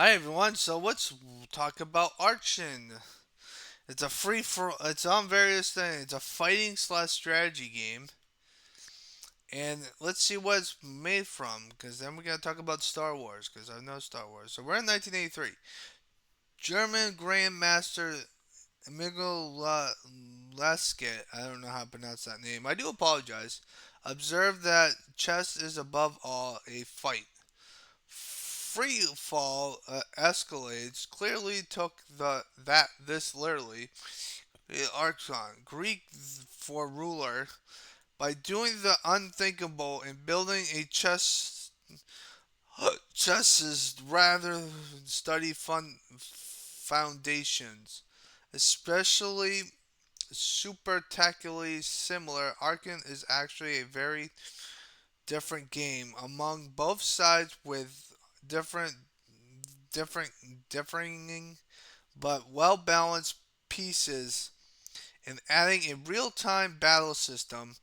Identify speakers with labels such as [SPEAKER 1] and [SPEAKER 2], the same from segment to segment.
[SPEAKER 1] Hi everyone. So let's talk about Archin. It's a free for. It's on various things. It's a fighting slash strategy game, and let's see what it's made from. Because then we're gonna talk about Star Wars. Because I know Star Wars. So we're in 1983. German Grandmaster Emil Lasket. I don't know how to pronounce that name. I do apologize. Observed that chess is above all a fight. Free fall escalades clearly took this literally. Archon, Greek for ruler, by doing the unthinkable and building a chesses rather than study foundations, especially spectacularly similar. Archon is actually a very different game among both sides with different different differing but well balanced pieces and adding a real time battle system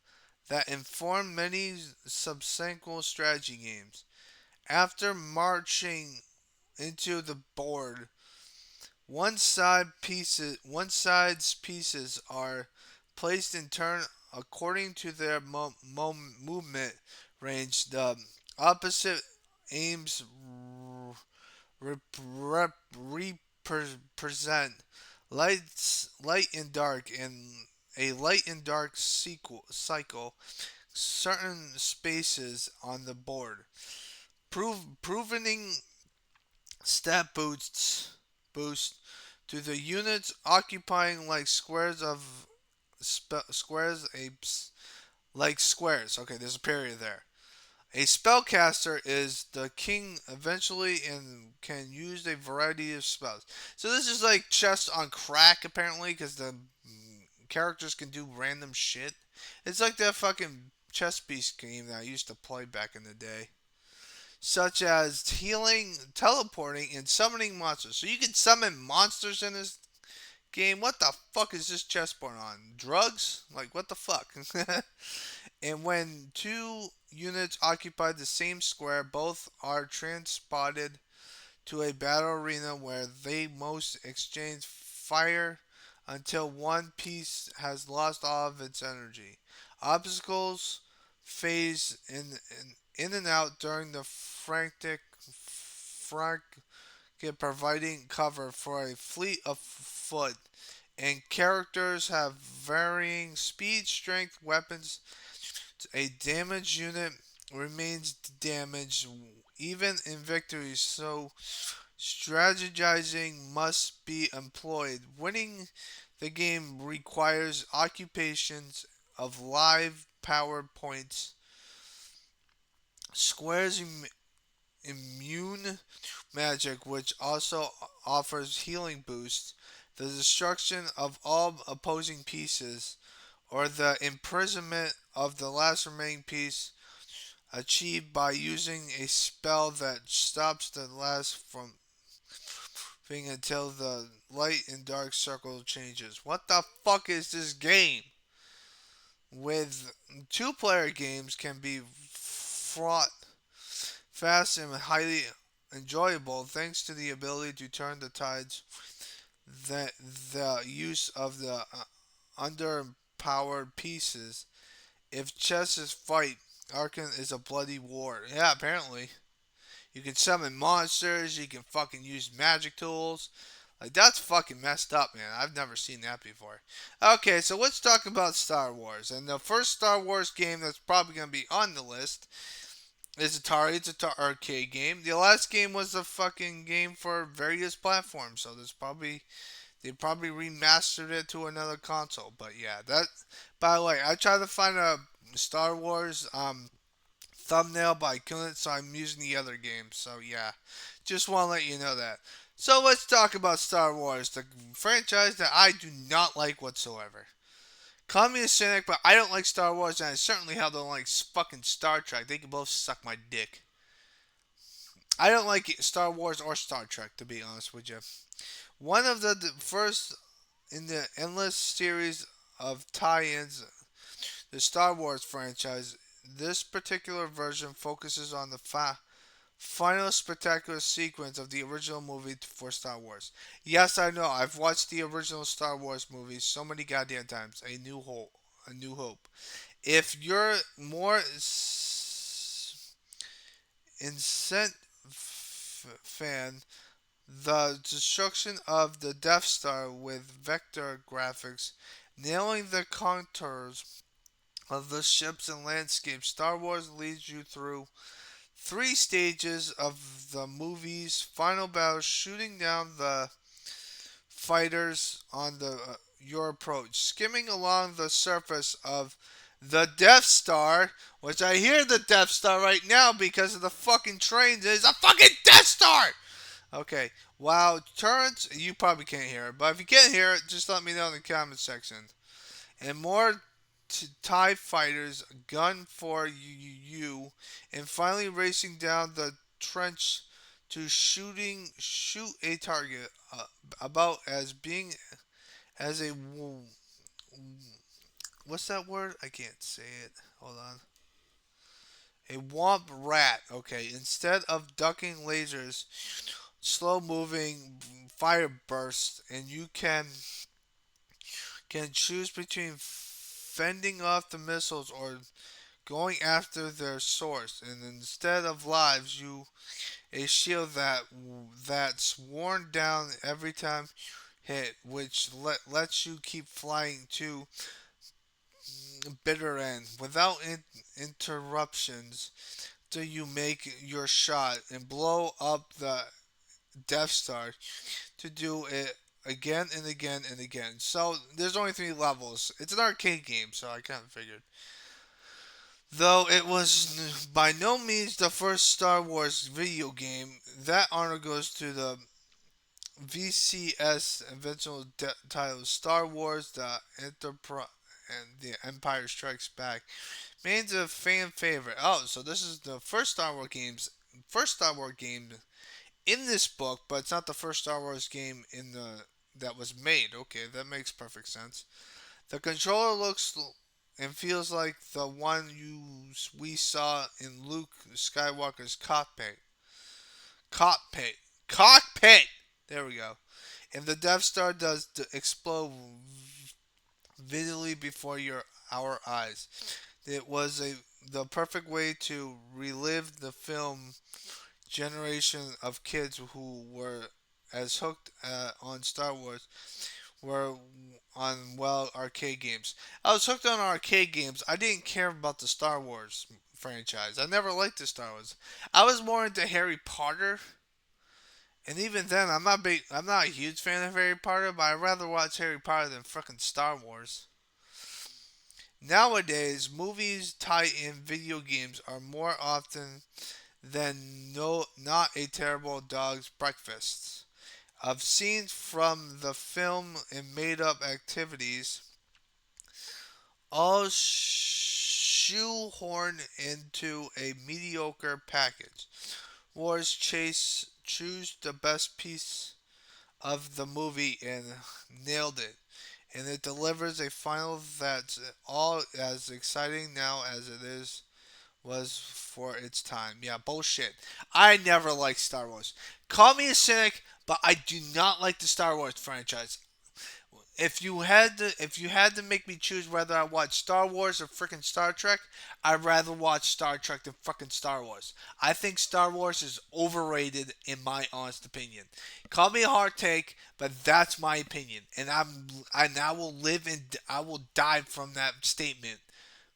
[SPEAKER 1] that informed many subsequent strategy games. After marching into the board, one side's pieces are placed in turn according to their movement range. The opposite aims represent light and dark, and a light and dark cycle certain spaces on the board, providing stat boost to the units occupying like squares of squares like squares. Okay, there's a period there. A spellcaster is the king eventually and can use a variety of spells. So this is like chess on crack apparently because the characters can do random shit. It's like that fucking chess piece game that I used to play back in the day. Such as healing, teleporting, and summoning monsters. So you can summon monsters in this game. What the fuck is this chessboard on? Drugs? Like what the fuck? And when two units occupy the same square, both are transported to a battle arena where they most exchange fire until one piece has lost all of its energy. Obstacles phase in and out during the frantic providing cover for a fleet of foot, and characters have varying speed, strength, weapons. A damaged unit remains damaged even in victories, so strategizing must be employed. Winning the game requires occupations of live power points. Squares immune magic, which also offers healing boosts, the destruction of all opposing pieces, or the imprisonment of the last remaining piece achieved by using a spell that stops the last from thing until the light and dark circle changes. What the fuck is this game? With two-player games can be fraught, fast, and highly enjoyable thanks to the ability to turn the tides. That the use of the underpowered pieces. If chess is fight, Arkham is a bloody war. Yeah, apparently. You can summon monsters, you can fucking use magic tools. Like, that's fucking messed up, man. I've never seen that before. Okay, so let's talk about Star Wars. And the first Star Wars game that's probably going to be on the list is Atari. It's an arcade game. The last game was a fucking game for various platforms, so there's probably they probably remastered it to another console. But yeah, that. By the way, I tried to find a Star Wars thumbnail, but I couldn't, so I'm using the other game. So yeah, just want to let you know that. So let's talk about Star Wars, the franchise that I do not like whatsoever. Call me a cynic, but I don't like Star Wars, and I certainly don't like fucking Star Trek. They can both suck my dick. I don't like Star Wars or Star Trek, to be honest with you. One of the first in the endless series of tie-ins, the Star Wars franchise. This particular version focuses on the final spectacular sequence of the original movie for Star Wars. Yes, I know. I've watched the original Star Wars movies so many goddamn times. A New Hope. A New Hope. If you're more incent fan, the destruction of the Death Star with vector graphics, nailing the contours of the ships and landscapes, Star Wars leads you through three stages of the movie's final battle, shooting down the fighters on your approach, skimming along the surface of the Death Star, which I hear the Death Star right now because of the fucking trains. There's a fucking Death Star. Okay. Wow, turrets. You probably can't hear it, but if you can't hear it, just let me know in the comment section. And more TIE fighters gun for you, and finally racing down the trench to shoot a target about as being as a what's that word? I can't say it. Hold on. A womp rat. Okay, instead of ducking lasers, slow moving fire bursts, and you can choose between fending off the missiles or going after their source. And instead of lives, you a shield that's worn down every time hit, which lets you keep flying to bitter end without interruptions till you make your shot and blow up the Death Star to do it again and again and again. So there's only three levels. It's an arcade game, so I kind of figured. Though it was by no means the first Star Wars video game, that honor goes to the VCS original title Star Wars: The Enterprise and The Empire Strikes Back. Remains a fan favorite. Oh, so this is the first Star Wars game in this book, but it's not the first Star Wars game in the that was made. Okay, that makes perfect sense. The controller looks and feels like the one we saw in Luke Skywalker's cockpit, cockpit. There we go. And the Death Star does explode vividly before our eyes. It was the perfect way to relive the film generation of kids who were as hooked on Star Wars were on arcade games. I was hooked on arcade games. I didn't care about the Star Wars franchise. I never liked the Star Wars. I was more into Harry Potter, and even then, I'm not a huge fan of Harry Potter, but I'd rather watch Harry Potter than fucking Star Wars. Nowadays, movies tie in video games are more often than not a terrible dog's breakfast. Of scenes from the film and made up activities, all shoehorned into a mediocre package. Wars choose the best piece of the movie and nailed it. And it delivers a final that's all as exciting now as it was for its time. Yeah, bullshit. I never liked Star Wars. Call me a cynic, but I do not like the Star Wars franchise. If you had to make me choose whether I watch Star Wars or freaking Star Trek, I'd rather watch Star Trek than freaking Star Wars. I think Star Wars is overrated in my honest opinion. Call me a hard take, but that's my opinion, and I will live and I will die from that statement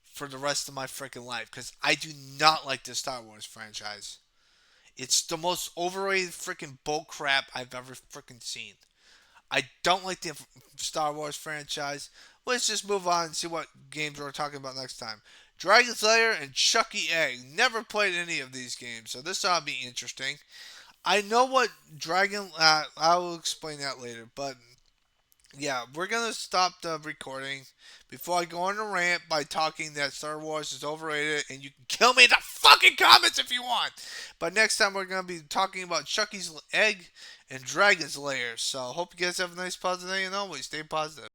[SPEAKER 1] for the rest of my freaking life because I do not like the Star Wars franchise. It's the most overrated freaking bull crap I've ever freaking seen. I don't like the Star Wars franchise. Let's just move on and see what games we're talking about next time. Dragon's Lair and Chucky Egg. Never played any of these games, so this ought to be interesting. I know what Dragon. I will explain that later, but yeah, we're gonna stop the recording before I go on a rant by talking that Star Wars is overrated, and you can kill me in the fucking comments if you want. But next time we're gonna be talking about Chucky's Egg and Dragon's Lair. So hope you guys have a nice positive day, and always stay positive.